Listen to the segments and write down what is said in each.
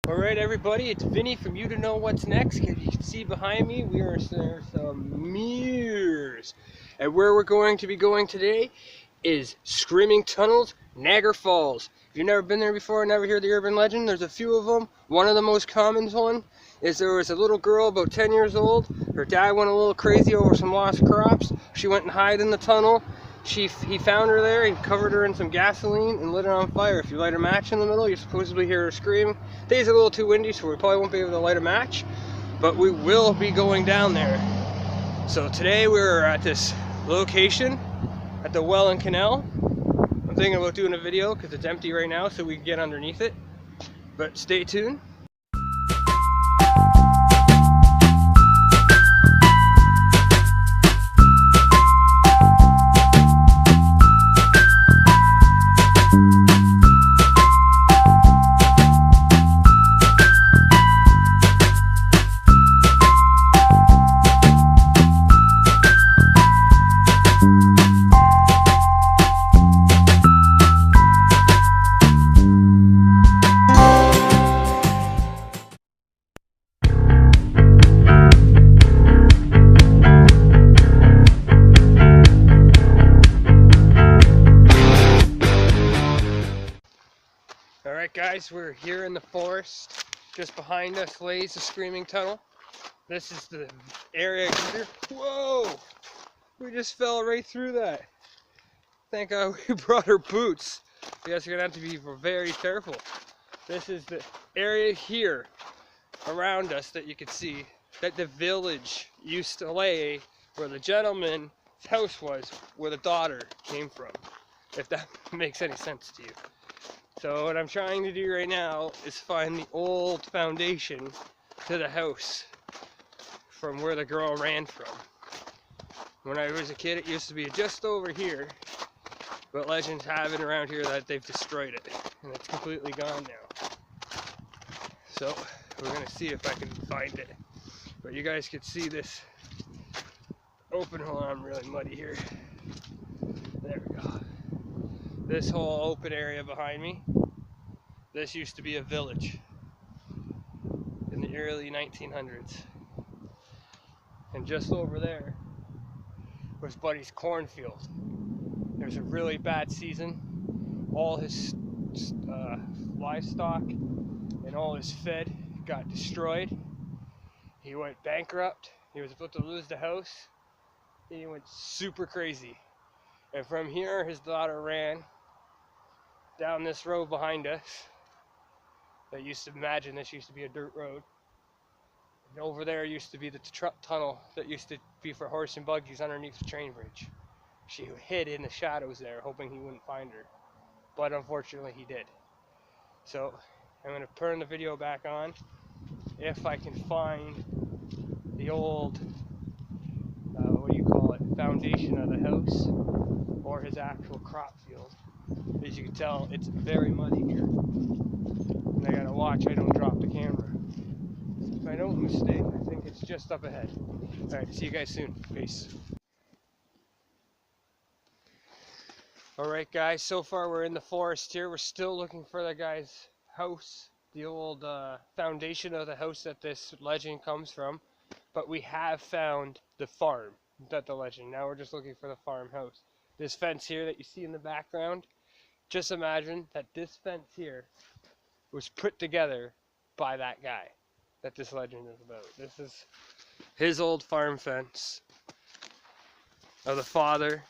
Alright everybody, it's Vinny from You to Know What's Next. As you can see behind me, there's some mirrors. And where we're going to be going today is Screaming Tunnels, Niagara Falls. If you've never been there before and never heard the urban legend, there's a few of them. One of the most common one is there was a little girl about 10 years old. Her dad went a little crazy over some lost crops. She went and hid in the tunnel. He found her there, he covered her in some gasoline and lit her on fire. If you light a match in the middle, you supposedly hear her scream. Today's a little too windy, so we probably won't be able to light a match, but we will be going down there. So today we're at this location at the Welland Canal. I'm thinking about doing a video because it's empty right now so we can get underneath it, but stay tuned. Alright guys, we're here in the forest. Just behind us lays the Screaming Tunnel. This is the area here. Whoa! We just fell right through that. Thank God we brought our boots. You guys are going to have to be very careful. This is the area here around us that you can see that the village used to lay where the gentleman's house was, where the daughter came from. If that makes any sense to you. So what I'm trying to do right now is find the old foundation to the house from where the girl ran from. When I was a kid, it used to be just over here, but legends have it around here that they've destroyed it, and it's completely gone now. So we're gonna see if I can find it. But you guys can see this open, hold on, I'm really muddy here. There we go. This whole open area behind me, this used to be a village in the early 1900s. And just over there was Buddy's cornfield. There's a really bad season. All his livestock and all his fed got destroyed. He went bankrupt. He was about to lose the house. He went super crazy. And from here, his daughter ran down this road behind us. That used to, imagine this used to be a dirt road. And over there used to be the tunnel that used to be for horse and buggies underneath the train bridge. She hid in the shadows there, hoping he wouldn't find her. But unfortunately he did. So I'm going to turn the video back on. If I can find the old, foundation of the house, or his actual crop field. As you can tell, it's very muddy here. And I gotta watch I don't drop the camera. If I don't mistake, I think it's just up ahead. Alright, see you guys soon. Peace. Alright guys, so far we're in the forest here. We're still looking for the guy's house, the old foundation of the house that this legend comes from. But we have found the farm that the legend. Now we're just looking for the farmhouse. This fence here that you see in the background, just imagine that this fence here was put together by that guy that this legend is about. This is his old farm fence of the father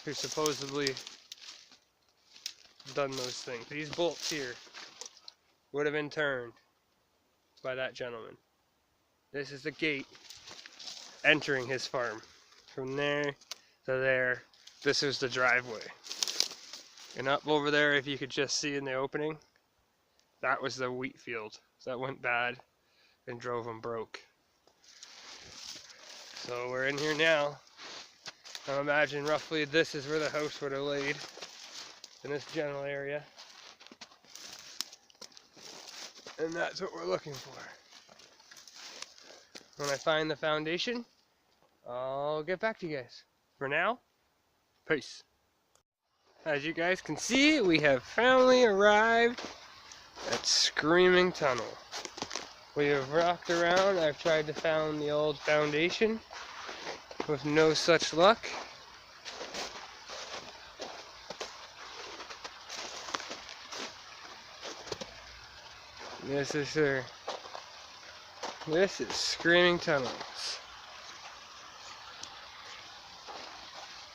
who supposedly done those things. These bolts here would have been turned by that gentleman. This is the gate entering his farm. From there to there, this is the driveway. And up over there, if you could just see in the opening, that was the wheat field. So that went bad and drove him broke. So we're in here now. Now imagine roughly this is where the house would have laid, in this general area. And that's what we're looking for. When I find the foundation, I'll get back to you guys. For now, peace. As you guys can see, we have finally arrived That Screaming Tunnel. We have rocked around. I've tried to find the old foundation with no such luck. This is Screaming Tunnels.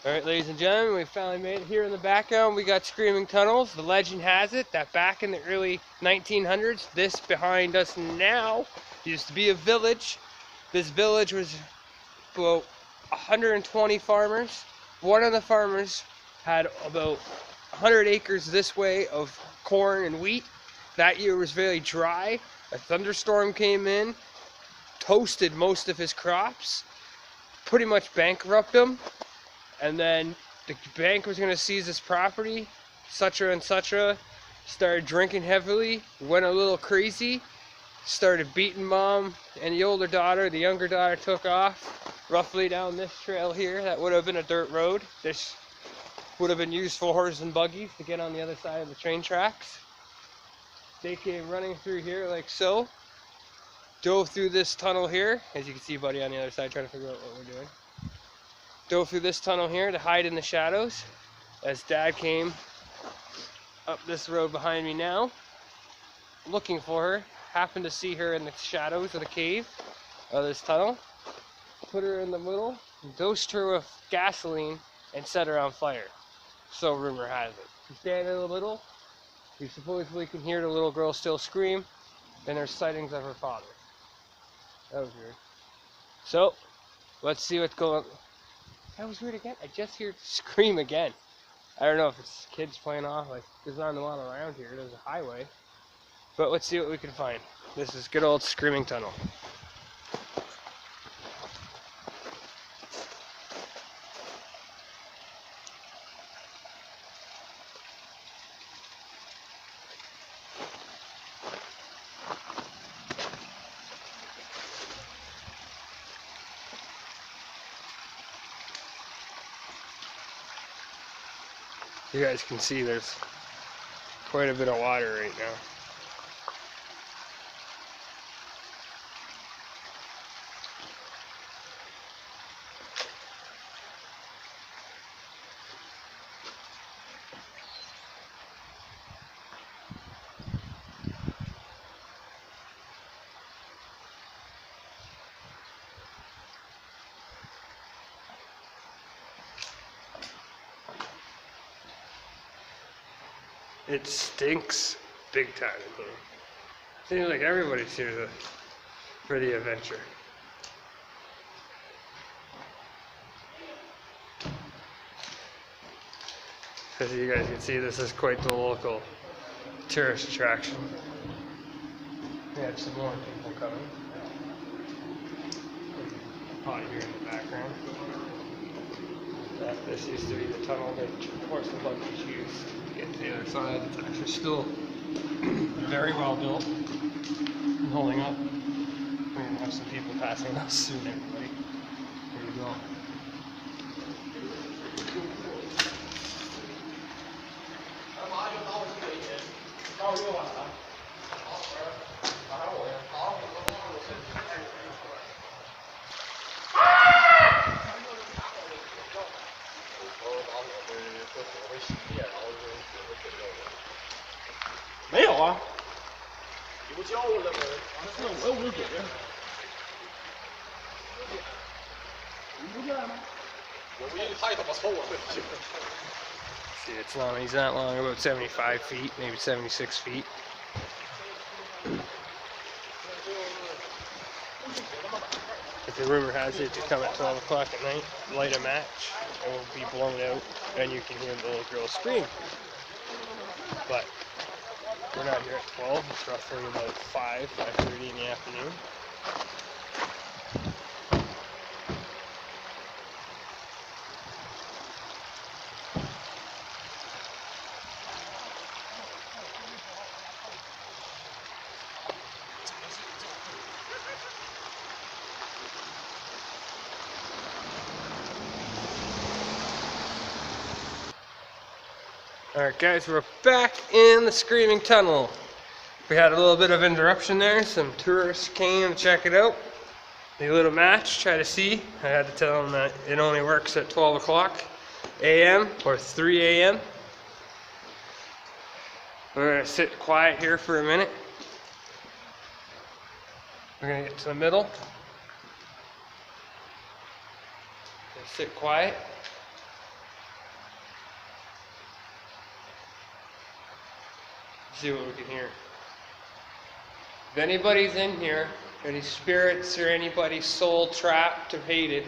Alright, ladies and gentlemen, we finally made it here in the background. We got Screaming Tunnels. The legend has it that back in the early 1900s, this behind us now used to be a village. This village was about 120 farmers. One of the farmers had about 100 acres this way of corn and wheat. That year was very dry. A thunderstorm came in, toasted most of his crops, pretty much bankrupted him. And then the bank was going to seize his property. Such and such started drinking heavily, went a little crazy, started beating mom and the older daughter. The younger daughter took off roughly down this trail here. That would have been a dirt road. This would have been used for horses and buggies to get on the other side of the train tracks. They came running through here like so. Dove through this tunnel here. As you can see, buddy on the other side trying to figure out what we're doing. Dove through this tunnel here to hide in the shadows as Dad came up this road behind me now, looking for her. Happened to see her in the shadows of the cave of this tunnel, put her in the middle, dosed her with gasoline, and set her on fire. So rumor has it. You stand in the middle, you supposedly can hear the little girl still scream, and there's sightings of her father. That was weird. So, let's see what's going on. That was weird again. I just hear scream again. I don't know if it's kids playing off. Like, there's not a lot around here. There's a highway. But let's see what we can find. This is good old Screaming Tunnel. You guys can see there's quite a bit of water right now. It stinks big time in here. Seems like everybody's here for the adventure. As you guys can see, this is quite the local tourist attraction. We have some more people coming. Pot here in the background. This used to be the tunnel that horse and buggies used to get to the other side. It's actually still very well built and holding up. We're going to have some people passing us soon, everybody. Here you go. See, it's long. He's not long, about 75 feet, maybe 76 feet. If the rumor has it, to come at 12 o'clock at night, light a match, and will be blown out, and you can hear the little girl scream. But we're not here at 12, it's roughly about 5:30 in the afternoon. Alright guys, we're back in the Screaming Tunnel. We had a little bit of interruption there. Some tourists came to check it out. They lit a match, try to see. I had to tell them that it only works at 12 o'clock a.m. or 3 a.m. We're going to sit quiet here for a minute. We're going to get to the middle. Sit quiet. See what we can hear. If anybody's in here, any spirits or anybody's soul trapped or hated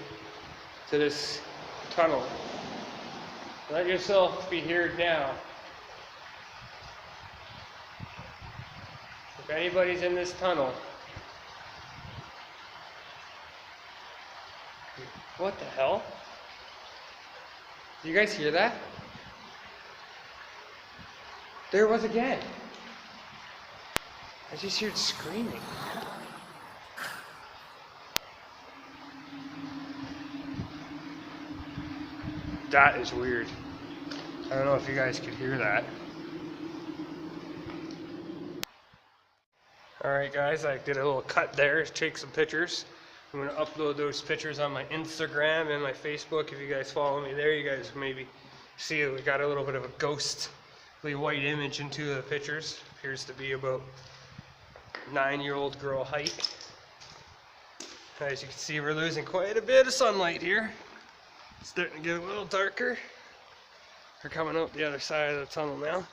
to this tunnel, let yourself be heard now. If anybody's in this tunnel, what the hell? Do you guys hear that? There it was again. I just heard screaming. That is weird. I don't know if you guys could hear that. Alright guys, I did a little cut there to take some pictures. I'm going to upload those pictures on my Instagram and my Facebook. If you guys follow me there, you guys maybe see we got a little bit of a ghostly white image into the pictures. Appears to be about 9-year-old girl height. As you can see, we're losing quite a bit of sunlight here. It's starting to get a little darker. We're coming out the other side of the tunnel now.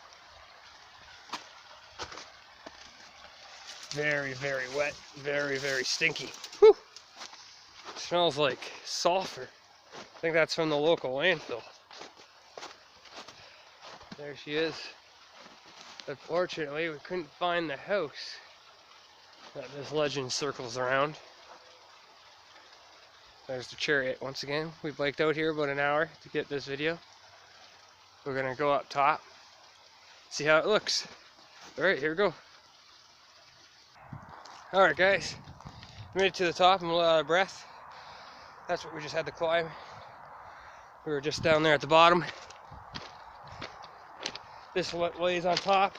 Very, very wet, very, very stinky. Whew. Smells like sulfur. I think that's from the local landfill. There she is. Unfortunately, we couldn't find the house that this legend circles around. There's the chariot once again. We biked out here about an hour to get this video. We're gonna go up top, see how it looks. Alright, here we go. Alright guys, made it to the top. I'm a little out of breath. That's what we just had to climb. We were just down there at the bottom. This lays on top.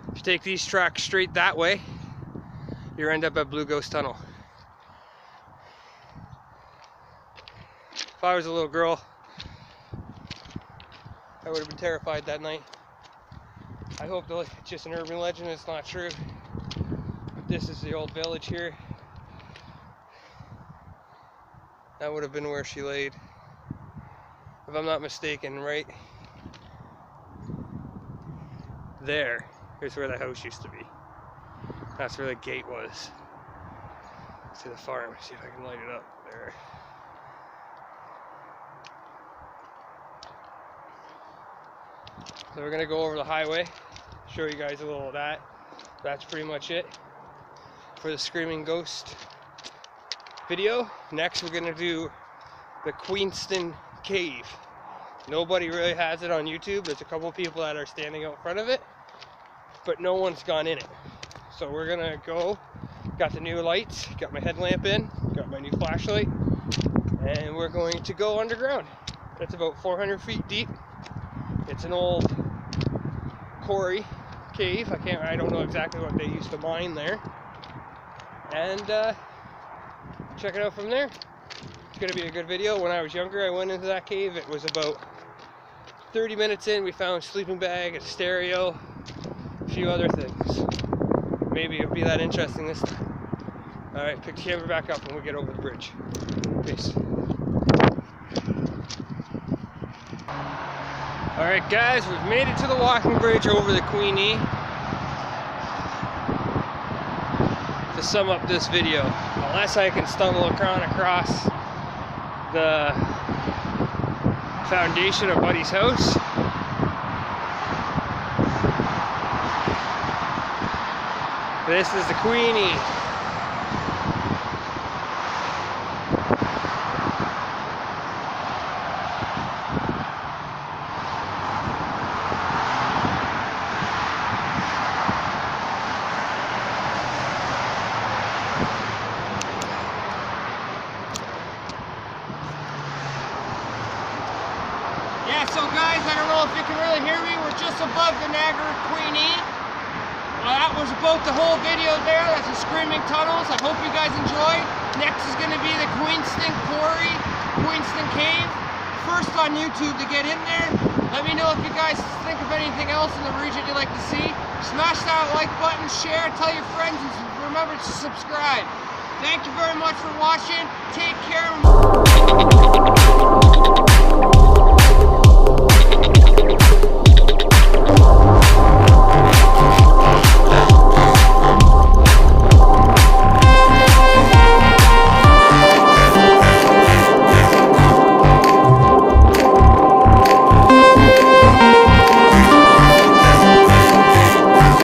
If you take these tracks straight that way, you end up at Blue Ghost Tunnel. If I was a little girl, I would have been terrified that night. I hope it's just an urban legend, it's not true. But this is the old village here. That would have been where she laid. If I'm not mistaken, right there is where the house used to be. That's where the gate was to the farm. See if I can light it up there. So we're gonna go over the highway, show you guys a little of that. That's pretty much it for the Screaming Ghost video. Next we're gonna do the Queenston Cave. Nobody really has it on YouTube. There's a couple people that are standing out front of it, but no one's gone in it. So we're gonna go, got the new lights, got my headlamp in, got my new flashlight, and we're going to go underground. It's about 400 feet deep. It's an old quarry cave. I don't know exactly what they used to mine there. And check it out from there. It's gonna be a good video. When I was younger, I went into that cave. It was about 30 minutes in, we found a sleeping bag, a stereo, a few other things. Maybe it'll be that interesting this time. Alright, pick the camera back up when we get over the bridge. Peace. Alright guys, we've made it to the walking bridge over the Queenie. To sum up this video, unless I can stumble across the foundation of Buddy's house, this is the Queenie. Yeah, so guys, I don't know if you can really hear me. We're just above the Niagara Queenie. That was about the whole video there. That's the Screaming Tunnels. I hope you guys enjoyed. Next is going to be the Queenston Quarry, Queenston Cave. First on YouTube to get in there. Let me know if you guys think of anything else in the region you'd like to see. Smash that like button, share, tell your friends, and remember to subscribe. Thank you very much for watching. Take care.